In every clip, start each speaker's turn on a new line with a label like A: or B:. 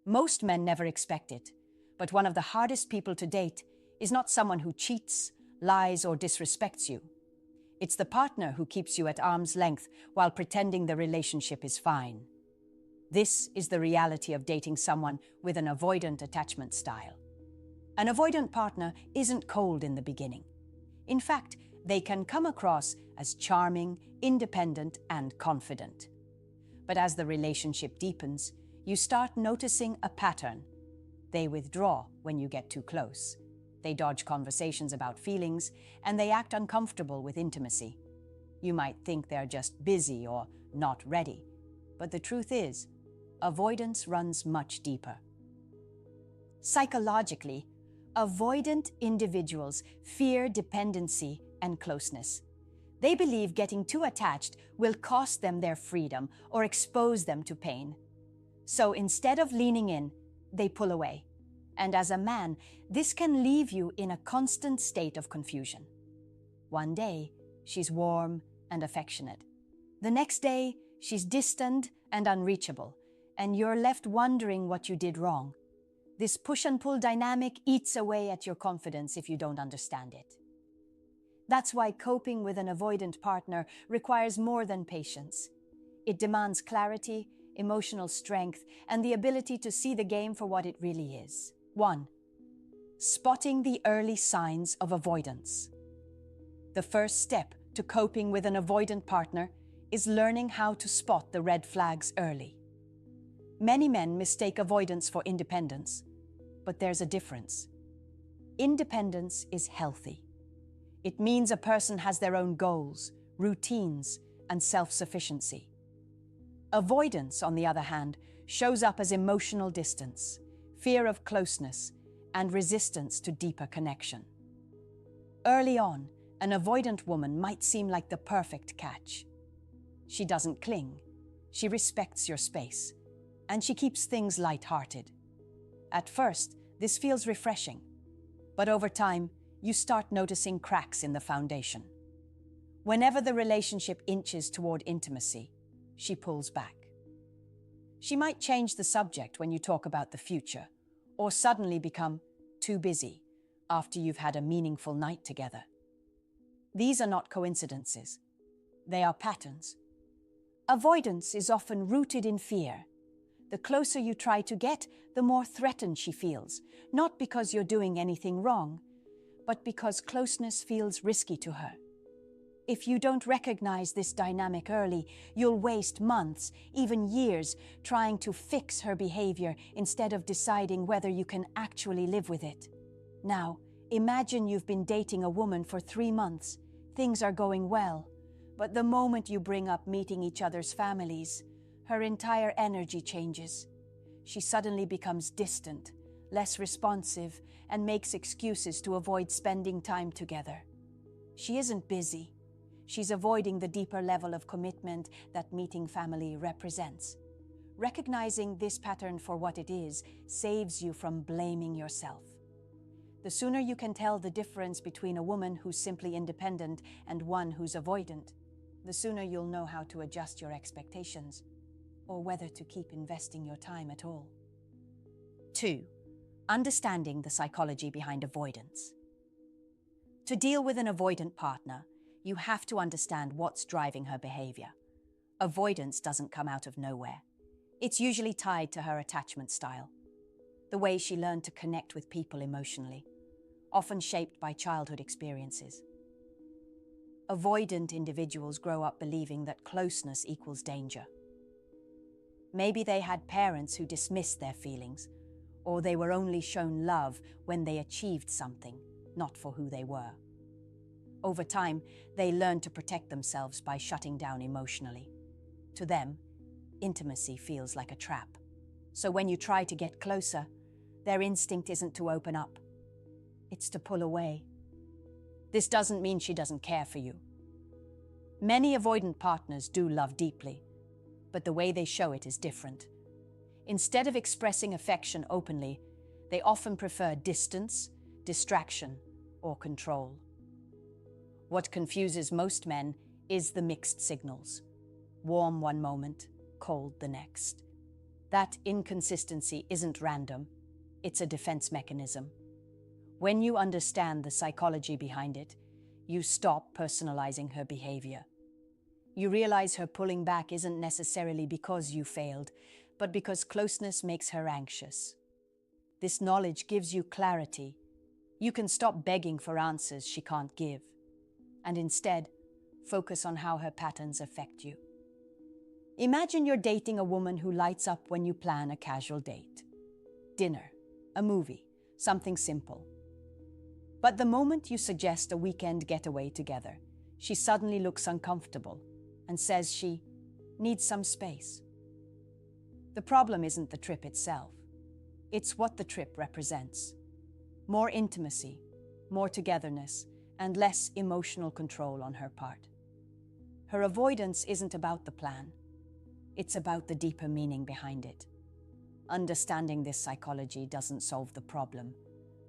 A: Most men never expect it, but one of the hardest people to date is not someone who cheats, lies, or disrespects you. It's the partner who keeps you at arm's length while pretending the relationship is fine. This is the reality of dating someone with an avoidant attachment style. An avoidant partner isn't cold in the beginning. In fact, they can come across as charming, independent, and confident. But as the relationship deepens, you start noticing a pattern. They withdraw when you get too close. They dodge conversations about feelings, and they act uncomfortable with intimacy. You might think they're just busy or not ready, but the truth is, avoidance runs much deeper. Psychologically, avoidant individuals fear dependency and closeness. They believe getting too attached will cost them their freedom or expose them to pain. So instead of leaning in, they pull away. And as a man, this can leave you in a constant state of confusion. One day, she's warm and affectionate. The next day, she's distant and unreachable, and you're left wondering what you did wrong. This push and pull dynamic eats away at your confidence if you don't understand it. That's why coping with an avoidant partner requires more than patience. It demands clarity, emotional strength, and the ability to see the game for what it really is. 1. Spotting the early signs of avoidance. The first step to coping with an avoidant partner is learning how to spot the red flags early. Many men mistake avoidance for independence, but there's a difference. Independence is healthy. It means a person has their own goals, routines, and self-sufficiency. Avoidance, on the other hand, shows up as emotional distance, fear of closeness, and resistance to deeper connection. Early on, an avoidant woman might seem like the perfect catch. She doesn't cling, she respects your space, and she keeps things light-hearted. At first, this feels refreshing, but over time, you start noticing cracks in the foundation. Whenever the relationship inches toward intimacy, she pulls back. She might change the subject when you talk about the future, or suddenly become too busy after you've had a meaningful night together. These are not coincidences. They are patterns. Avoidance is often rooted in fear. The closer you try to get, the more threatened she feels, not because you're doing anything wrong, but because closeness feels risky to her. If you don't recognize this dynamic early, you'll waste months, even years, trying to fix her behavior instead of deciding whether you can actually live with it. Now, imagine you've been dating a woman for 3 months. Things are going well, but the moment you bring up meeting each other's families, her entire energy changes. She suddenly becomes distant, less responsive, and makes excuses to avoid spending time together. She isn't busy. She's avoiding the deeper level of commitment that meeting family represents. Recognizing this pattern for what it is saves you from blaming yourself. The sooner you can tell the difference between a woman who's simply independent and one who's avoidant, the sooner you'll know how to adjust your expectations, or whether to keep investing your time at all. 2. Understanding the psychology behind avoidance. To deal with an avoidant partner, you have to understand what's driving her behavior. Avoidance doesn't come out of nowhere. It's usually tied to her attachment style, the way she learned to connect with people emotionally, often shaped by childhood experiences. Avoidant individuals grow up believing that closeness equals danger. Maybe they had parents who dismissed their feelings, or they were only shown love when they achieved something, not for who they were. Over time, they learned to protect themselves by shutting down emotionally. To them, intimacy feels like a trap. So when you try to get closer, their instinct isn't to open up. It's to pull away. This doesn't mean she doesn't care for you. Many avoidant partners do love deeply, but the way they show it is different. Instead of expressing affection openly, they often prefer distance, distraction, or control. What confuses most men is the mixed signals. Warm one moment, cold the next. That inconsistency isn't random. It's a defense mechanism. When you understand the psychology behind it, you stop personalizing her behavior. You realize her pulling back isn't necessarily because you failed, but because closeness makes her anxious. This knowledge gives you clarity. You can stop begging for answers she can't give, and instead, focus on how her patterns affect you. Imagine you're dating a woman who lights up when you plan a casual date. Dinner, a movie, something simple. But the moment you suggest a weekend getaway together, she suddenly looks uncomfortable and says she needs some space. The problem isn't the trip itself. It's what the trip represents. More intimacy, more togetherness, and less emotional control on her part. Her avoidance isn't about the plan. It's about the deeper meaning behind it. Understanding this psychology doesn't solve the problem,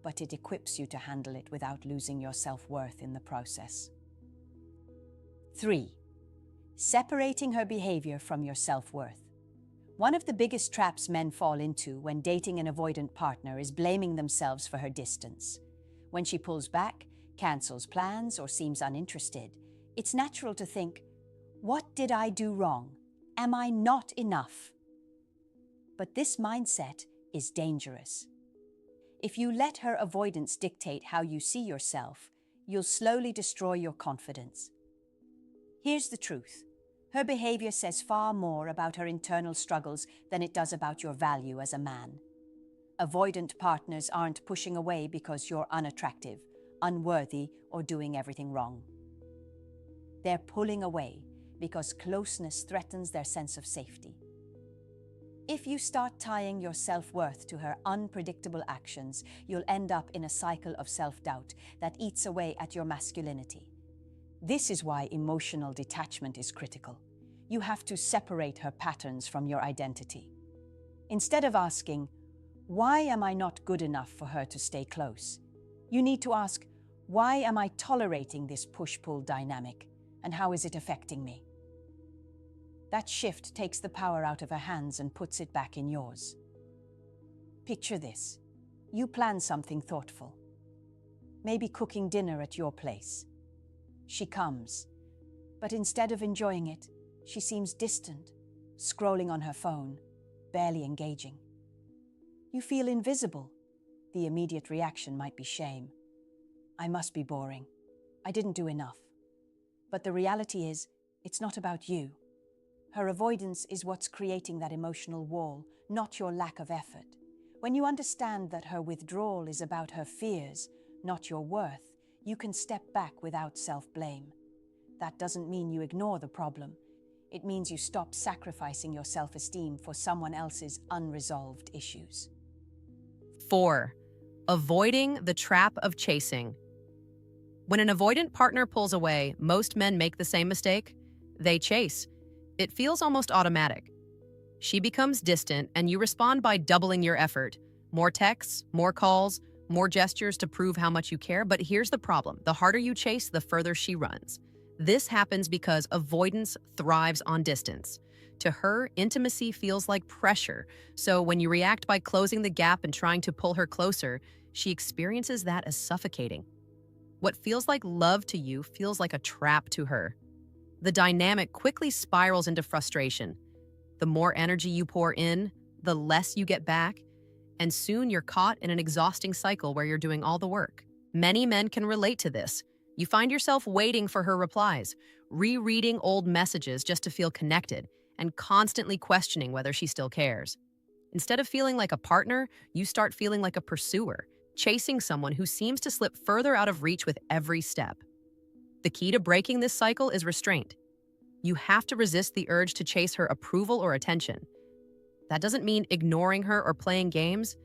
A: but it equips you to handle it without losing your self-worth in the process. 3. Separating her behavior from your self-worth. One of the biggest traps men fall into when dating an avoidant partner is blaming themselves for her distance. When she pulls back, cancels plans, or seems uninterested, it's natural to think, "What did I do wrong? Am I not enough?" But this mindset is dangerous. If you let her avoidance dictate how you see yourself, you'll slowly destroy your confidence. Here's the truth. Her behavior says far more about her internal struggles than it does about your value as a man. Avoidant partners aren't pushing away because you're unattractive, unworthy, or doing everything wrong. They're pulling away because closeness threatens their sense of safety. If you start tying your self-worth to her unpredictable actions, you'll end up in a cycle of self-doubt that eats away at your masculinity. This is why emotional detachment is critical. You have to separate her patterns from your identity. Instead of asking, "Why am I not good enough for her to stay close?" you need to ask, "Why am I tolerating this push-pull dynamic, and how is it affecting me?" That shift takes the power out of her hands and puts it back in yours. Picture this. You plan something thoughtful. Maybe cooking dinner at your place. She comes, but instead of enjoying it, she seems distant, scrolling on her phone, barely engaging. You feel invisible. The immediate reaction might be shame. "I must be boring. I didn't do enough." But the reality is, it's not about you. Her avoidance is what's creating that emotional wall, not your lack of effort. When you understand that her withdrawal is about her fears, not your worth, you can step back without self-blame. That doesn't mean you ignore the problem. It means you stop sacrificing your self-esteem for someone else's unresolved issues.
B: 4. Avoiding the trap of chasing. When an avoidant partner pulls away, most men make the same mistake. They chase. It feels almost automatic. She becomes distant, and you respond by doubling your effort. More texts, more calls, more gestures to prove how much you care. But here's the problem. The harder you chase, the further she runs. This happens because avoidance thrives on distance. To her, intimacy feels like pressure. So when you react by closing the gap and trying to pull her closer, she experiences that as suffocating. What feels like love to you feels like a trap to her. The dynamic quickly spirals into frustration. The more energy you pour in, the less you get back, and soon you're caught in an exhausting cycle where you're doing all the work. Many men can relate to this. You find yourself waiting for her replies, rereading old messages just to feel connected, and constantly questioning whether she still cares. Instead of feeling like a partner, you start feeling like a pursuer, chasing someone who seems to slip further out of reach with every step. The key to breaking this cycle is restraint. You have to resist the urge to chase her approval or attention. That doesn't mean ignoring her or playing games.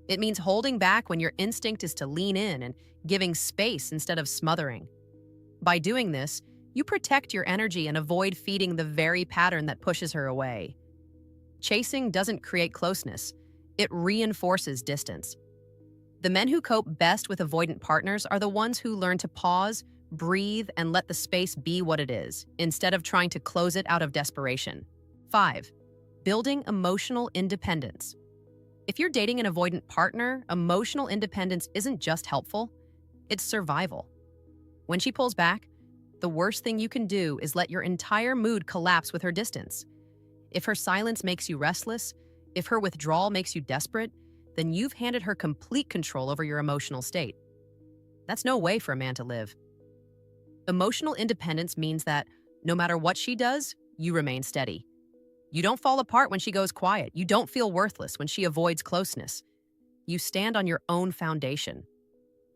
B: It means holding back when your instinct is to lean in and giving space instead of smothering. By doing this, you protect your energy and avoid feeding the very pattern that pushes her away. Chasing doesn't create closeness. It reinforces distance. The men who cope best with avoidant partners are the ones who learn to pause, breathe, and let the space be what it is, instead of trying to close it out of desperation. 5. Building emotional independence. If you're dating an avoidant partner, emotional independence isn't just helpful, it's survival. When she pulls back, the worst thing you can do is let your entire mood collapse with her distance. If her silence makes you restless, if her withdrawal makes you desperate, then you've handed her complete control over your emotional state. That's no way for a man to live. Emotional independence means that no matter what she does, you remain steady. You don't fall apart when she goes quiet. You don't feel worthless when she avoids closeness. You stand on your own foundation.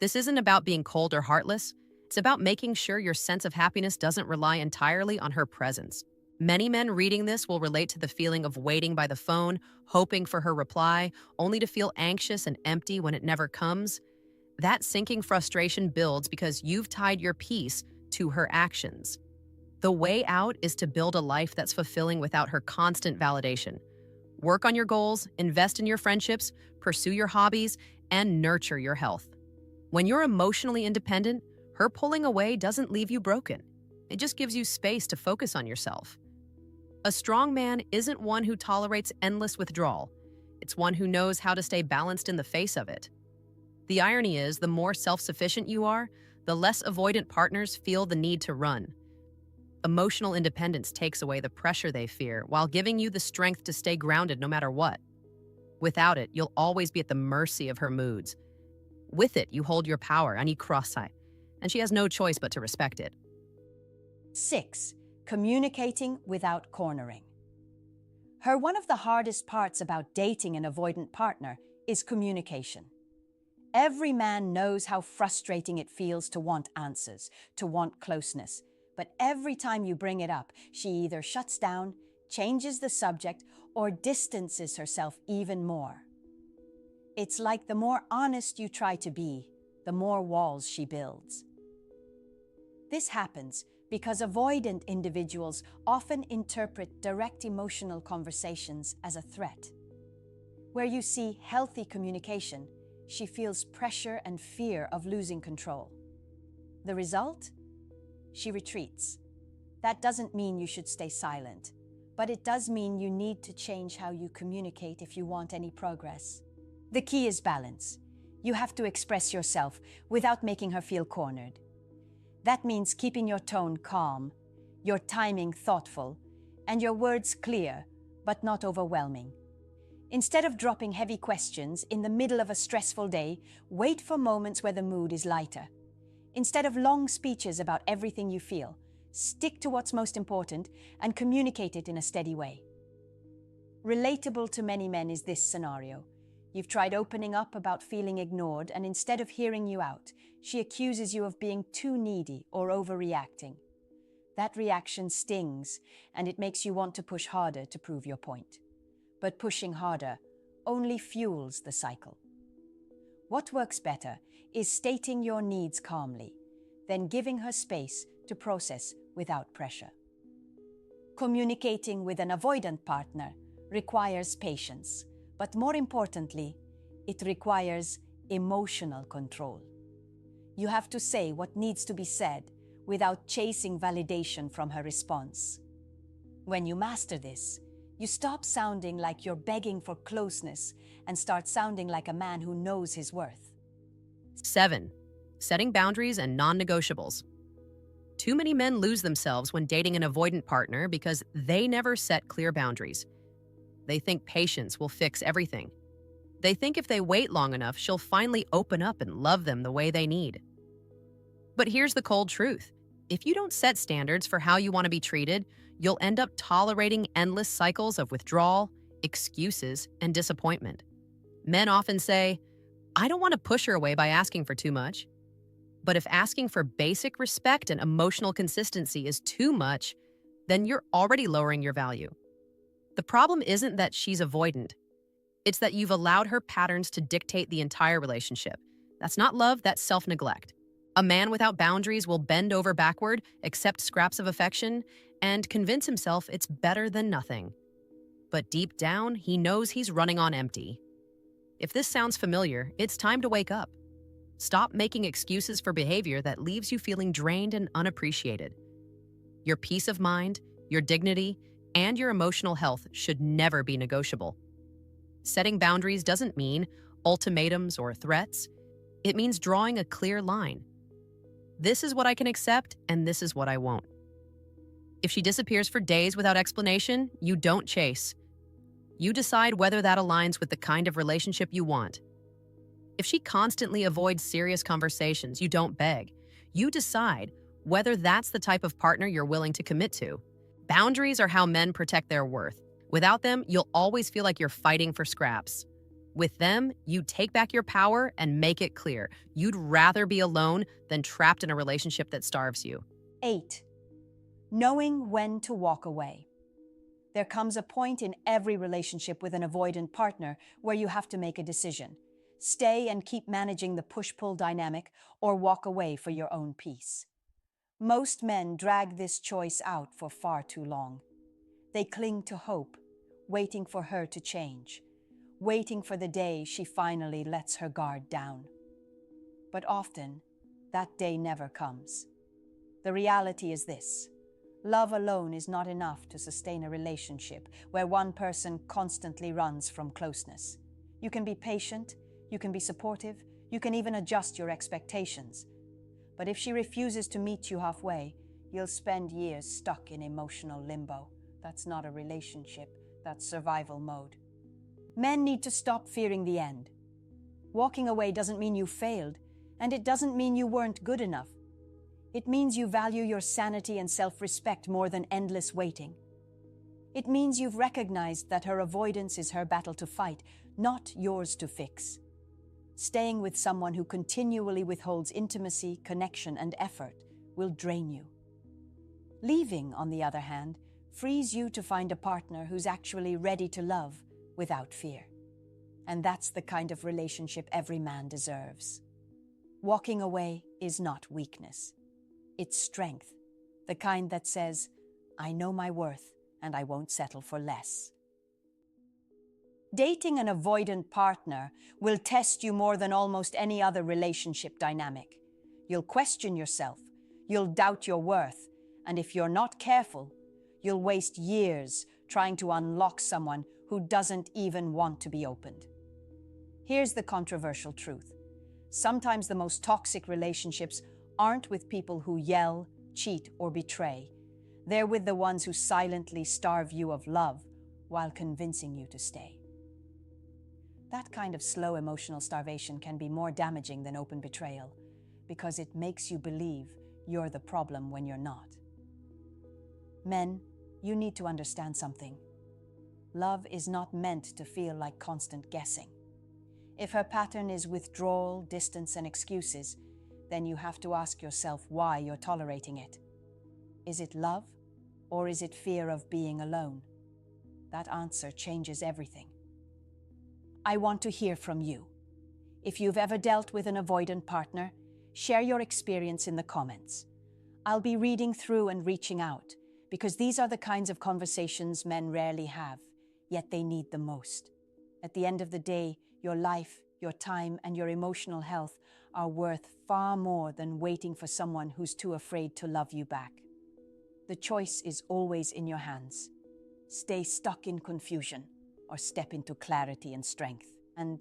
B: This isn't about being cold or heartless. It's about making sure your sense of happiness doesn't rely entirely on her presence. Many men reading this will relate to the feeling of waiting by the phone, hoping for her reply, only to feel anxious and empty when it never comes. That sinking frustration builds because you've tied your peace to her actions. The way out is to build a life that's fulfilling without her constant validation. Work on your goals, invest in your friendships, pursue your hobbies, and nurture your health. When you're emotionally independent, her pulling away doesn't leave you broken. It just gives you space to focus on yourself. A strong man isn't one who tolerates endless withdrawal. It's one who knows how to stay balanced in the face of it. The irony is, the more self-sufficient you are, the less avoidant partners feel the need to run. Emotional independence takes away the pressure they fear while giving you the strength to stay grounded no matter what. Without it, you'll always be at the mercy of her moods. With it, you hold your power and you cross-side, and she has no choice but to respect it.
A: 6. Communicating without cornering. One of the hardest parts about dating an avoidant partner is communication. Every man knows how frustrating it feels to want answers, to want closeness. But every time you bring it up, she either shuts down, changes the subject, or distances herself even more. It's like the more honest you try to be, the more walls she builds. This happens because avoidant individuals often interpret direct emotional conversations as a threat. Where you see healthy communication, she feels pressure and fear of losing control. The result? She retreats. That doesn't mean you should stay silent, but it does mean you need to change how you communicate if you want any progress. The key is balance. You have to express yourself without making her feel cornered. That means keeping your tone calm, your timing thoughtful, and your words clear, but not overwhelming. Instead of dropping heavy questions in the middle of a stressful day, wait for moments where the mood is lighter. Instead of long speeches about everything you feel, stick to what's most important and communicate it in a steady way. Relatable to many men is this scenario. You've tried opening up about feeling ignored, and instead of hearing you out, she accuses you of being too needy or overreacting. That reaction stings, and it makes you want to push harder to prove your point. But pushing harder only fuels the cycle. What works better is stating your needs calmly, then giving her space to process without pressure. Communicating with an avoidant partner requires patience, but more importantly, it requires emotional control. You have to say what needs to be said without chasing validation from her response. When you master this, you stop sounding like you're begging for closeness and start sounding like a man who knows his worth.
B: 7. Setting boundaries and non-negotiables. Too many men lose themselves when dating an avoidant partner because they never set clear boundaries. They think patience will fix everything. They think if they wait long enough, she'll finally open up and love them the way they need. But here's the cold truth. If you don't set standards for how you want to be treated, you'll end up tolerating endless cycles of withdrawal, excuses, and disappointment. Men often say, "I don't want to push her away by asking for too much." But if asking for basic respect and emotional consistency is too much, then you're already lowering your value. The problem isn't that she's avoidant. It's that you've allowed her patterns to dictate the entire relationship. That's not love, that's self-neglect. A man without boundaries will bend over backward, accept scraps of affection, and convince himself it's better than nothing. But deep down, he knows he's running on empty. If this sounds familiar, it's time to wake up. Stop making excuses for behavior that leaves you feeling drained and unappreciated. Your peace of mind, your dignity, And your emotional health should never be negotiable. Setting boundaries doesn't mean ultimatums or threats. It means drawing a clear line. This is what I can accept, and this is what I won't. If she disappears for days without explanation, you don't chase. You decide whether that aligns with the kind of relationship you want. If she constantly avoids serious conversations, you don't beg. You decide whether that's the type of partner you're willing to commit to. Boundaries are how men protect their worth. Without them, you'll always feel like you're fighting for scraps. With them, you take back your power and make it clear. You'd rather be alone than trapped in a relationship that starves you.
A: 8. Knowing when to walk away. There comes a point in every relationship with an avoidant partner where you have to make a decision. Stay and keep managing the push-pull dynamic, or walk away for your own peace. Most men drag this choice out for far too long. They cling to hope, waiting for her to change, waiting for the day she finally lets her guard down. But often, that day never comes. The reality is this: love alone is not enough to sustain a relationship where one person constantly runs from closeness. You can be patient, you can be supportive, you can even adjust your expectations. But if she refuses to meet you halfway, you'll spend years stuck in emotional limbo. That's not a relationship, that's survival mode. Men need to stop fearing the end. Walking away doesn't mean you failed, and it doesn't mean you weren't good enough. It means you value your sanity and self-respect more than endless waiting. It means you've recognized that her avoidance is her battle to fight, not yours to fix. Staying with someone who continually withholds intimacy, connection, and effort will drain you. Leaving, on the other hand, frees you to find a partner who's actually ready to love without fear. And that's the kind of relationship every man deserves. Walking away is not weakness. It's strength, the kind that says, I know my worth and I won't settle for less. Dating an avoidant partner will test you more than almost any other relationship dynamic. You'll question yourself, you'll doubt your worth, and if you're not careful, you'll waste years trying to unlock someone who doesn't even want to be opened. Here's the controversial truth. Sometimes the most toxic relationships aren't with people who yell, cheat, or betray. They're with the ones who silently starve you of love while convincing you to stay. That kind of slow emotional starvation can be more damaging than open betrayal, because it makes you believe you're the problem when you're not. Men, you need to understand something. Love is not meant to feel like constant guessing. If her pattern is withdrawal, distance, and excuses, then you have to ask yourself why you're tolerating it. Is it love, or is it fear of being alone? That answer changes everything. I want to hear from you. If you've ever dealt with an avoidant partner, share your experience in the comments. I'll be reading through and reaching out, because these are the kinds of conversations men rarely have, yet they need the most. At the end of the day, your life, your time, and your emotional health are worth far more than waiting for someone who's too afraid to love you back. The choice is always in your hands. Stay stuck in confusion, or step into clarity and strength. And